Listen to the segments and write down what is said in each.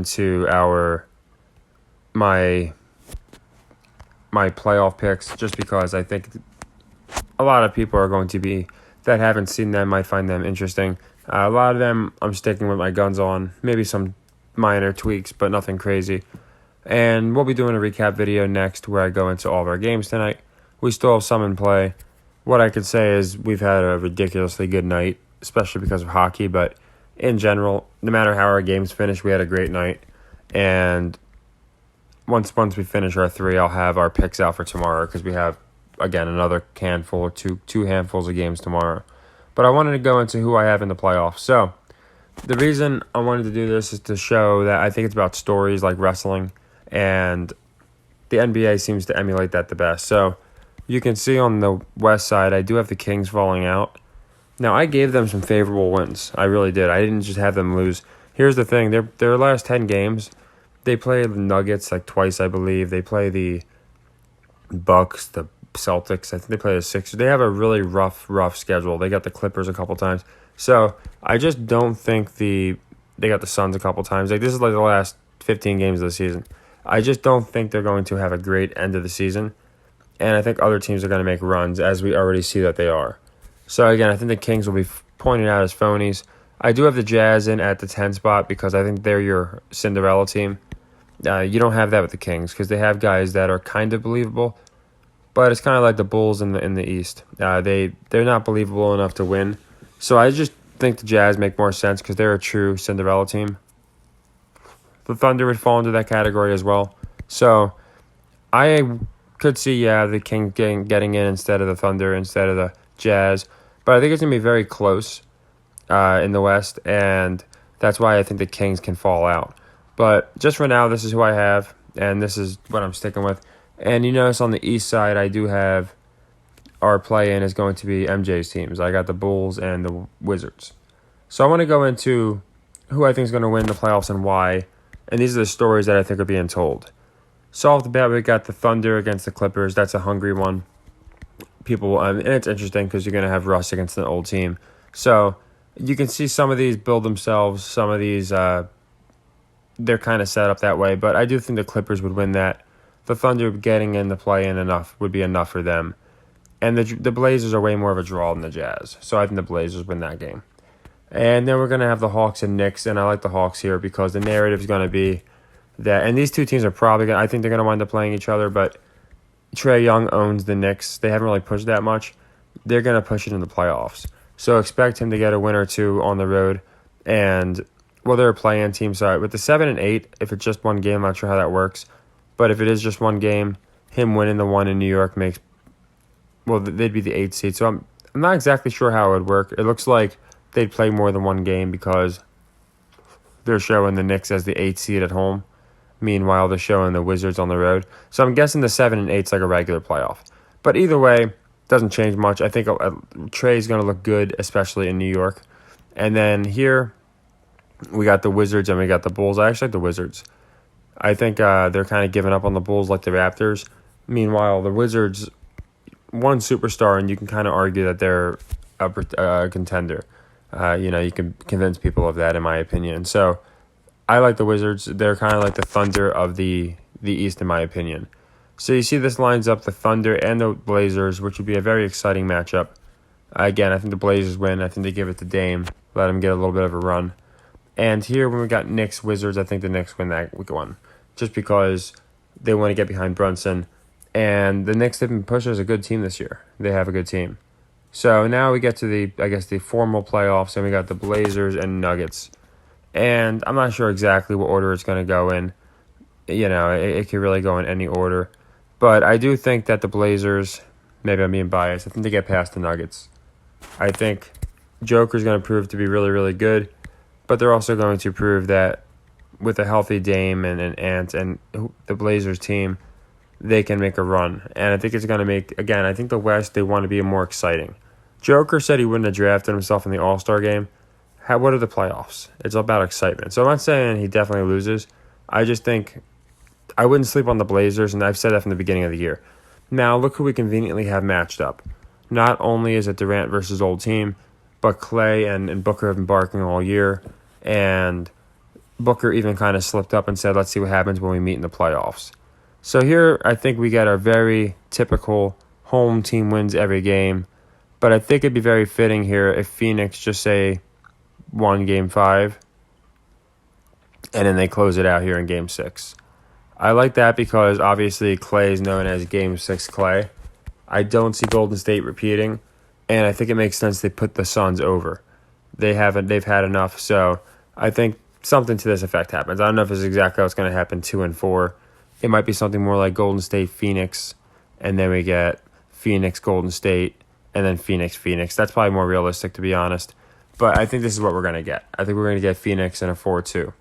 into my playoff picks, just because I think a lot of people are going to be that haven't seen them might find them interesting. A lot of them I'm sticking with my guns on, maybe some minor tweaks, but nothing crazy. And we'll be doing a recap video next where I go into all of our games tonight. We still have some in play. What I could say is we've had a ridiculously good night, especially because of hockey, but in general, no matter how our games finish, we had a great night. And once we finish our three, I'll have our picks out for tomorrow because we have, again, another handful or two handfuls of games tomorrow. But I wanted to go into who I have in the playoffs. So the reason I wanted to do this is to show that I think it's about stories like wrestling, and the NBA seems to emulate that the best. So you can see on the west side, I do have the Kings falling out. Now, I gave them some favorable wins. I really did. I didn't just have them lose. Here's the thing. Their last 10 games, they play the Nuggets like twice, I believe. They play the Bucks, the Celtics. I think they play the Sixers. They have a really rough schedule. They got the Clippers a couple times. So I just don't think they got the Suns a couple times. Like, this is like the last 15 games of the season. I just don't think they're going to have a great end of the season. And I think other teams are going to make runs, as we already see that they are. So, again, I think the Kings will be pointed out as phonies. I do have the Jazz in at the 10 spot because I think they're your Cinderella team. You don't have that with the Kings because they have guys that are kind of believable, but it's kind of like the Bulls in the East. They're not believable enough to win. So I just think the Jazz make more sense because they're a true Cinderella team. The Thunder would fall into that category as well. So I could see, the Kings getting in instead of the Thunder, instead of the Jazz. But I think it's going to be very close in the West, and that's why I think the Kings can fall out. But just for now, this is who I have, and this is what I'm sticking with. And you notice on the East side, I do have our play-in is going to be MJ's teams. I got the Bulls and the Wizards. So I want to go into who I think is going to win the playoffs and why. And these are the stories that I think are being told. So off the bat, we got the Thunder against the Clippers. That's a hungry one. And it's interesting because you're going to have Russ against an old team. So you can see some of these build themselves. Some of these, they're kind of set up that way. But I do think the Clippers would win that. The Thunder getting in the play-in would be enough for them. And the Blazers are way more of a draw than the Jazz. So I think the Blazers win that game. And then we're going to have the Hawks and Knicks. And I like the Hawks here because the narrative is going to be that. And these two teams are probably I think they're going to wind up playing each other. But Trae Young owns the Knicks. They haven't really pushed that much. They're going to push it in the playoffs. So expect him to get a win or two on the road. And, they're a play-in team. So with the 7 and 8, if it's just one game, I'm not sure how that works. But if it is just one game, him winning the one in New York they'd be the 8th seed. So I'm not exactly sure how it would work. It looks like they'd play more than one game because they're showing the Knicks as the 8th seed at home. Meanwhile, they're showing the Wizards on the road. So I'm guessing the 7 and 8 is like a regular playoff. But either way, doesn't change much. I think Trae's going to look good, especially in New York. And then here, we got the Wizards and we got the Bulls. I actually like the Wizards. I think they're kind of giving up on the Bulls like the Raptors. Meanwhile, the Wizards, one superstar, and you can kind of argue that they're a contender. You can convince people of that, in my opinion. So I like the Wizards. They're kind of like the Thunder of the East, in my opinion. So you see this lines up the Thunder and the Blazers, which would be a very exciting matchup. Again, I think the Blazers win. I think they give it to Dame, let him get a little bit of a run. And here, when we got Knicks, Wizards, I think the Knicks win that week one, just because they want to get behind Brunson. And the Knicks have been pushed as a good team this year. They have a good team. So now we get to the formal playoffs, and we got the Blazers and Nuggets. And I'm not sure exactly what order it's going to go in. It could really go in any order. But I do think that the Blazers, maybe I'm being biased, I think they get past the Nuggets. I think Joker's going to prove to be really, really good. But they're also going to prove that with a healthy Dame and Ant and the Blazers team, they can make a run. And I think it's going to make, again, I think the West, they want to be more exciting. Joker said he wouldn't have drafted himself in the All-Star game. What are the playoffs? It's all about excitement. So I'm not saying he definitely loses. I just think I wouldn't sleep on the Blazers, and I've said that from the beginning of the year. Now, look who we conveniently have matched up. Not only is it Durant versus old team, but Clay and Booker have been barking all year. And Booker even kind of slipped up and said, let's see what happens when we meet in the playoffs. So here, I think we get our very typical home team wins every game. But I think it'd be very fitting here if Phoenix just, say, won Game 5, and then they close it out here in Game 6. I like that because, obviously, Clay is known as Game 6 Clay. I don't see Golden State repeating, and I think it makes sense they put the Suns over. They've had enough, so I think something to this effect happens. I don't know if it's exactly how it's going to happen 2 and 4. It might be something more like Golden State Phoenix, and then we get Phoenix Golden State, and then Phoenix Phoenix. That's probably more realistic, to be honest. But I think this is what we're going to get. I think we're going to get Phoenix in a 4-2.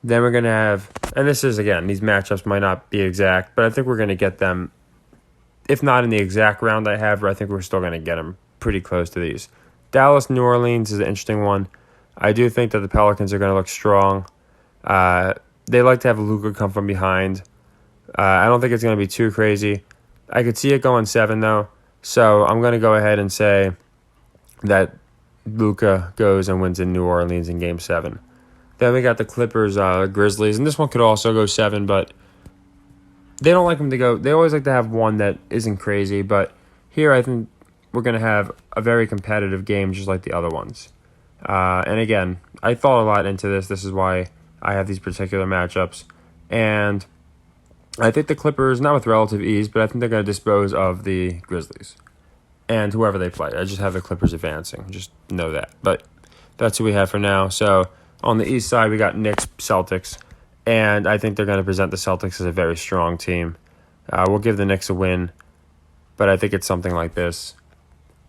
Then we're going to have, and this is, again, these matchups might not be exact, but I think we're going to get them, if not in the exact round I have, but I think we're still going to get them pretty close to these. Dallas, New Orleans is an interesting one. I do think that the Pelicans are going to look strong. They like to have Luka come from behind. I don't think it's going to be too crazy. I could see it going 7, though. So I'm going to go ahead and say that Luka goes and wins in New Orleans in Game 7. Then we got the Clippers, Grizzlies, and this one could also go 7, but they don't like them to go. They always like to have one that isn't crazy, but here I think we're going to have a very competitive game just like the other ones. And again, I thought a lot into this. This is why I have these particular matchups. And I think the Clippers, not with relative ease, but I think they're going to dispose of the Grizzlies and whoever they play. I just have the Clippers advancing. Just know that. But that's who we have for now. So on the East side, we got Knicks, Celtics, and I think they're going to present the Celtics as a very strong team. We'll give the Knicks a win, but I think it's something like this.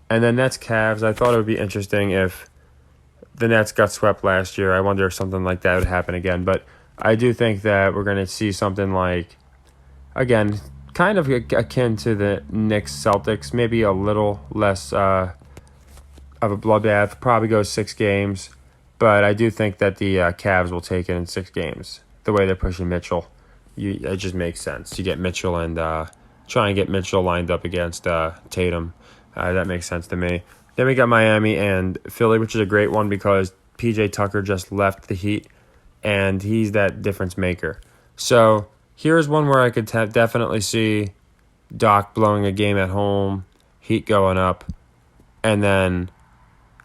And then Nets, Cavs. I thought it would be interesting if the Nets got swept last year. I wonder if something like that would happen again. But I do think that we're going to see something like, again, kind of akin to the Knicks Celtics, maybe a little less of a bloodbath. Probably goes 6 games, but I do think that the Cavs will take it in 6 games. The way they're pushing Mitchell, it just makes sense. You get Mitchell and try and get Mitchell lined up against Tatum. That makes sense to me. Then we got Miami and Philly, which is a great one because PJ Tucker just left the Heat, and he's that difference maker. So here's one where I could definitely see Doc blowing a game at home, Heat going up, and then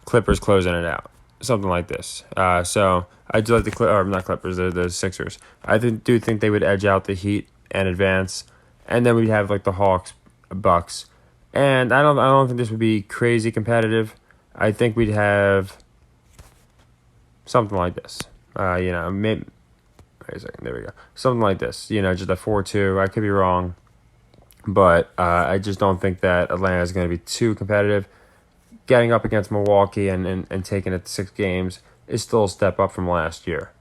Clippers closing it out. Something like this. So I do like not Clippers, the Sixers. I do think they would edge out the Heat and advance, and then we'd have like the Hawks, Bucks, and I don't think this would be crazy competitive. I think we'd have something like this. Maybe. Wait a second. There we go. Something like this. Just a 4-2. I could be wrong, but I just don't think that Atlanta is going to be too competitive. Getting up against Milwaukee and taking it 6 games is still a step up from last year.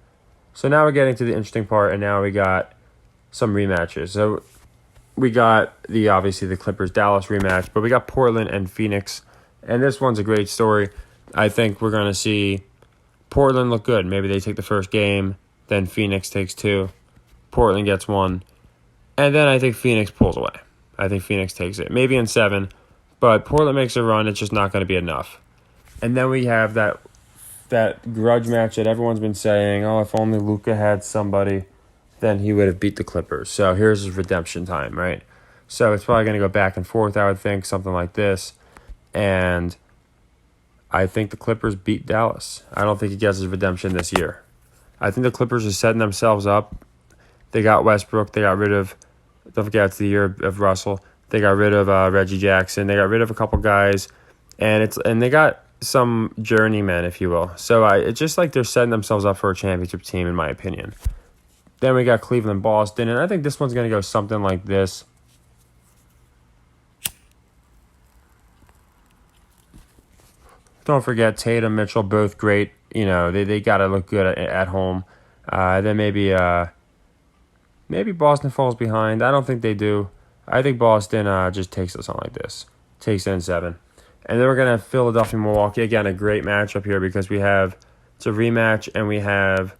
So now we're getting to the interesting part, and now we got some rematches. So we got obviously the Clippers-Dallas rematch, but we got Portland and Phoenix, and this one's a great story. I think we're going to see Portland look good. Maybe they take the first game, then Phoenix takes 2, Portland gets 1, and then I think Phoenix pulls away. I think Phoenix takes it, maybe in 7, but Portland makes a run. It's just not going to be enough. And then we have that grudge match that everyone's been saying, if only Luka had somebody, then he would have beat the Clippers. So here's his redemption time, right? So it's probably going to go back and forth, I would think, something like this. And I think the Clippers beat Dallas. I don't think he gets his redemption this year. I think the Clippers are setting themselves up. They got Westbrook. They got rid of, don't forget, it's the year of Russell. They got rid of Reggie Jackson. They got rid of a couple guys. And they got some journeymen, if you will. So it's just like they're setting themselves up for a championship team, in my opinion. Then we got Cleveland, Boston, and I think this one's going to go something like this. Don't forget Tatum, Mitchell, both great. They got to look good at home. Then maybe Boston falls behind. I don't think they do. I think Boston just takes it something like this. Takes it in 7. And then we're going to have Philadelphia, Milwaukee. Again, a great matchup here because it's a rematch, and we have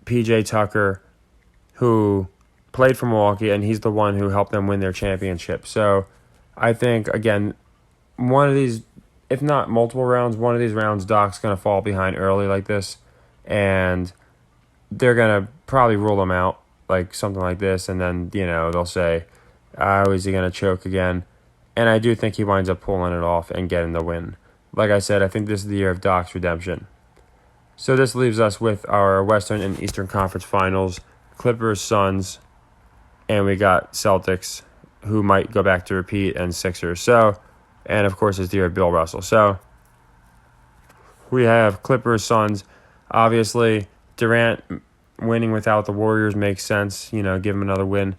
PJ Tucker, who played for Milwaukee, and he's the one who helped them win their championship. So I think, again, one of these, if not multiple rounds, one of these rounds, Doc's going to fall behind early like this, and they're going to probably rule him out, like something like this, and then, they'll say, oh, is he going to choke again? And I do think he winds up pulling it off and getting the win. Like I said, I think this is the year of Doc's redemption. So this leaves us with our Western and Eastern Conference Finals, Clippers, Suns, and we got Celtics, who might go back to repeat, and Sixers. So, and of course, it's the year of Bill Russell. So we have Clippers, Suns. Obviously, Durant winning without the Warriors makes sense. Give him another win.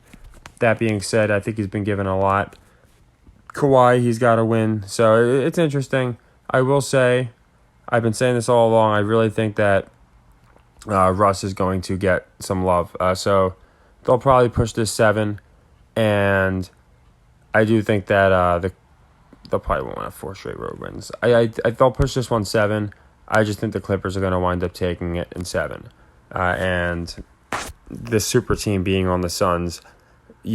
That being said, I think he's been given a lot. Kawhi, he's got to win. So it's interesting. I will say, I've been saying this all along, I really think that Russ is going to get some love. So they'll probably push this 7. And I do think that they'll probably won't have 4 straight road wins. They'll push this one 7. I just think the Clippers are going to wind up taking it in 7. And the super team being on the Suns, they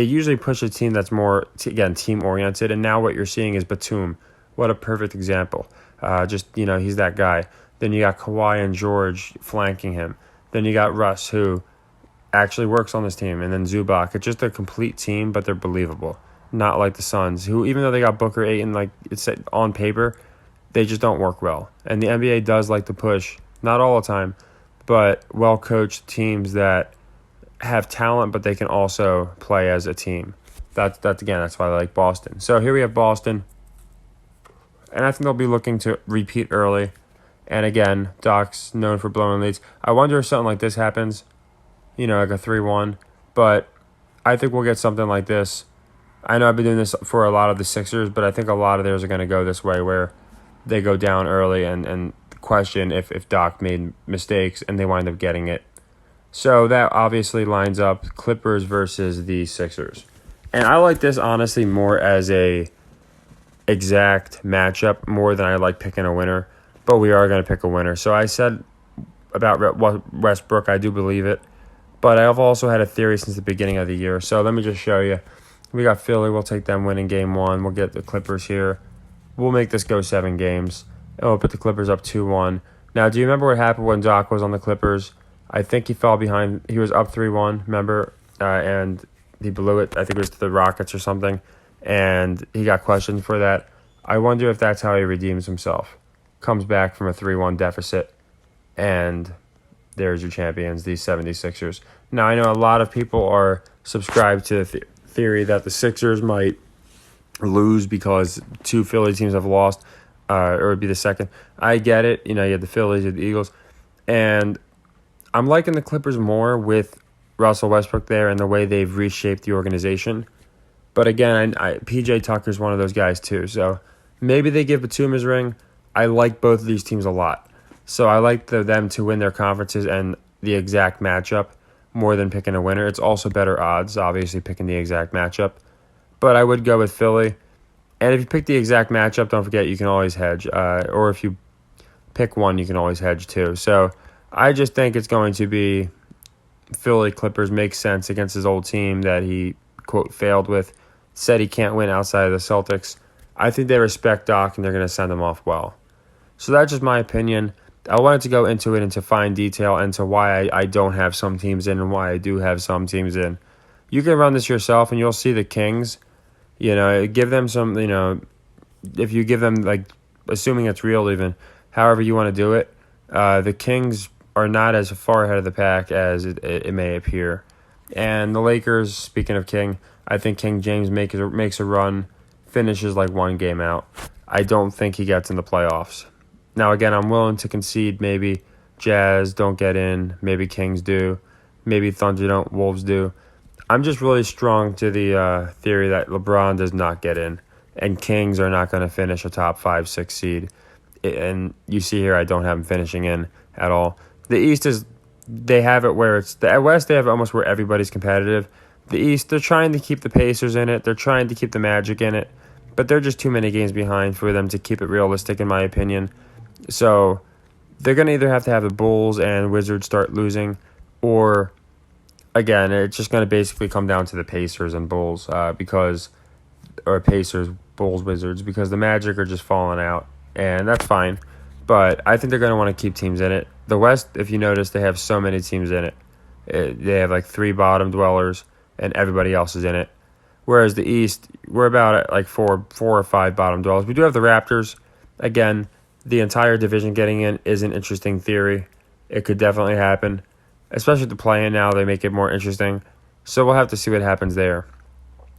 usually push a team that's more, again, team-oriented. And now what you're seeing is Batum. What a perfect example. He's that guy. Then you got Kawhi and George flanking him. Then you got Russ, who actually works on this team. And then Zubac. It's just a complete team, but they're believable. Not like the Suns, who, even though they got Booker, Ayton, like it's on paper, they just don't work well. And the NBA does like to push, not all the time, but well-coached teams that have talent, but they can also play as a team. That's why I like Boston. So here we have Boston, and I think they'll be looking to repeat early. And again, Doc's known for blowing leads. I wonder if something like this happens, like a 3-1. But I think we'll get something like this. I know I've been doing this for a lot of the Sixers, but I think a lot of theirs are going to go this way, where they go down early and question if Doc made mistakes, and they wind up getting it. So that obviously lines up Clippers versus the Sixers. And I like this, honestly, more as a exact matchup more than I like picking a winner. But we are going to pick a winner. So I said about Westbrook, I do believe it. But I've also had a theory since the beginning of the year. So let me just show you. We got Philly. We'll take them winning game 1. We'll get the Clippers here. We'll make this go 7 games. And we'll put the Clippers up 2-1. Now, do you remember what happened when Doc was on the Clippers? I think he fell behind. He was up 3-1, remember? And he blew it. I think it was to the Rockets or something. And he got questioned for that. I wonder if that's how he redeems himself. Comes back from a 3-1 deficit. And there's your champions, the 76ers. Now, I know a lot of people are subscribed to the theory that the Sixers might lose because 2 Philly teams have lost, or it would be the second. I get it. You had the Phillies, you had the Eagles. And I'm liking the Clippers more with Russell Westbrook there and the way they've reshaped the organization. But again, PJ Tucker's one of those guys too. So maybe they give Batum his ring. I like both of these teams a lot. So I like them to win their conferences and the exact matchup more than picking a winner. It's also better odds, obviously, picking the exact matchup. But I would go with Philly. And if you pick the exact matchup, don't forget you can always hedge. Or if you pick one, you can always hedge too. So I just think it's going to be Philly. Clippers makes sense against his old team that he, quote, failed with. Said he can't win outside of the Celtics. I think they respect Doc and they're going to send him off well. So that's just my opinion. I wanted to go into it into fine detail and to why I don't have some teams in and why I do have some teams in. You can run this yourself and you'll see the Kings. Give them some, if you give them, like, assuming it's real even, however you want to do it, the Kings are not as far ahead of the pack as it may appear. And the Lakers, speaking of King, I think King James makes a run, finishes like 1 game out. I don't think he gets in the playoffs. Now, again, I'm willing to concede maybe Jazz don't get in, maybe Kings do, maybe Thunder don't, Wolves do. I'm just really strong to the theory that LeBron does not get in, and Kings are not going to finish a top 5-6 seed. And you see here, I don't have them finishing in at all. The East they have it where it's, the West, they have it almost where everybody's competitive. The East, they're trying to keep the Pacers in it. They're trying to keep the Magic in it. But they're just too many games behind for them to keep it realistic, in my opinion. So they're going to either have to have the Bulls and Wizards start losing, or, again, it's just going to basically come down to the Pacers and Bulls Pacers, Bulls, Wizards, because the Magic are just falling out, and that's fine. But I think they're going to want to keep teams in it. The West, if you notice, they have so many teams in it. They have like 3 bottom dwellers, and everybody else is in it. Whereas the East, we're about at like four or five bottom dwellers. We do have the Raptors. Again, the entire division getting in is an interesting theory. It could definitely happen, especially the play-in now. They make it more interesting. So we'll have to see what happens there.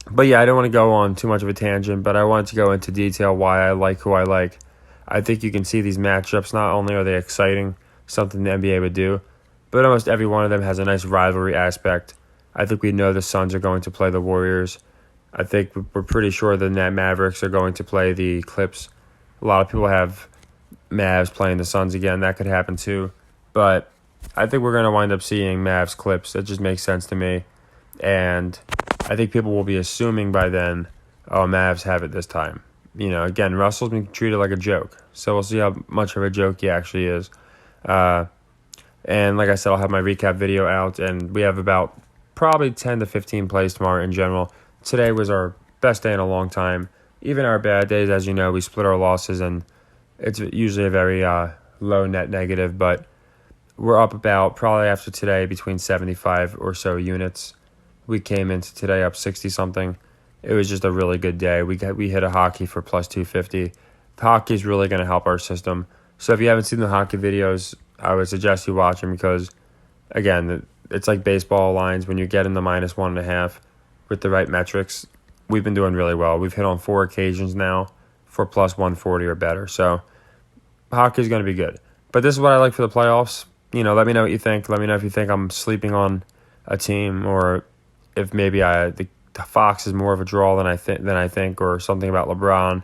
But yeah, I don't want to go on too much of a tangent, but I wanted to go into detail why I like who I like. I think you can see these matchups. Not only are they exciting, something the NBA would do, but almost every one of them has a nice rivalry aspect. I think we know the Suns are going to play the Warriors. I think we're pretty sure the Mavericks are going to play the Clips. A lot of people have Mavs playing the Suns again. That could happen too. But I think we're going to wind up seeing Mavs Clips. That just makes sense to me. And I think people will be assuming by then, oh, Mavs have it this time. Again, Russell's been treated like a joke. So we'll see how much of a joke he actually is. And like I said, I'll have my recap video out. And we have about probably 10 to 15 plays tomorrow in general. Today was our best day in a long time. Even our bad days, as you know, we split our losses. And it's usually a very low net negative. But we're up about, probably after today, between 75 or so units. We came into today up 60-something. It was just a really good day. We hit a hockey for plus 250. The hockey is really going to help our system. So if you haven't seen the hockey videos, I would suggest you watch them because, again, it's like baseball lines. When you get in the minus 1.5 with the right metrics, we've been doing really well. We've hit on 4 occasions now for plus 140 or better. So hockey is going to be good. But this is what I like for the playoffs. Let me know what you think. Let me know if you think I'm sleeping on a team or if maybe the Fox is more of a draw than I think, or something about LeBron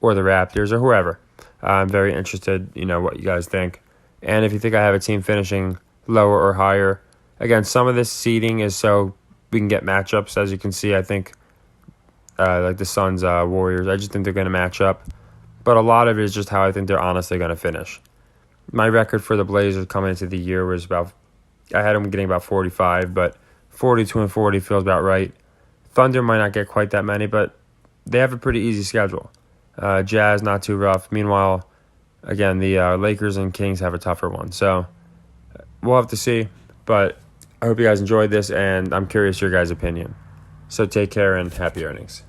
or the Raptors or whoever. I'm very interested, what you guys think. And if you think I have a team finishing lower or higher, again, some of this seeding is so we can get matchups. As you can see, I think like the Suns, Warriors, I just think they're going to match up. But a lot of it is just how I think they're honestly going to finish. My record for the Blazers coming into the year was I had them getting about 45, but 42 and 40 feels about right. Thunder might not get quite that many, but they have a pretty easy schedule. Jazz, not too rough. Meanwhile, again, the Lakers and Kings have a tougher one. So we'll have to see. But I hope you guys enjoyed this, and I'm curious your guys' opinion. So take care and happy earnings.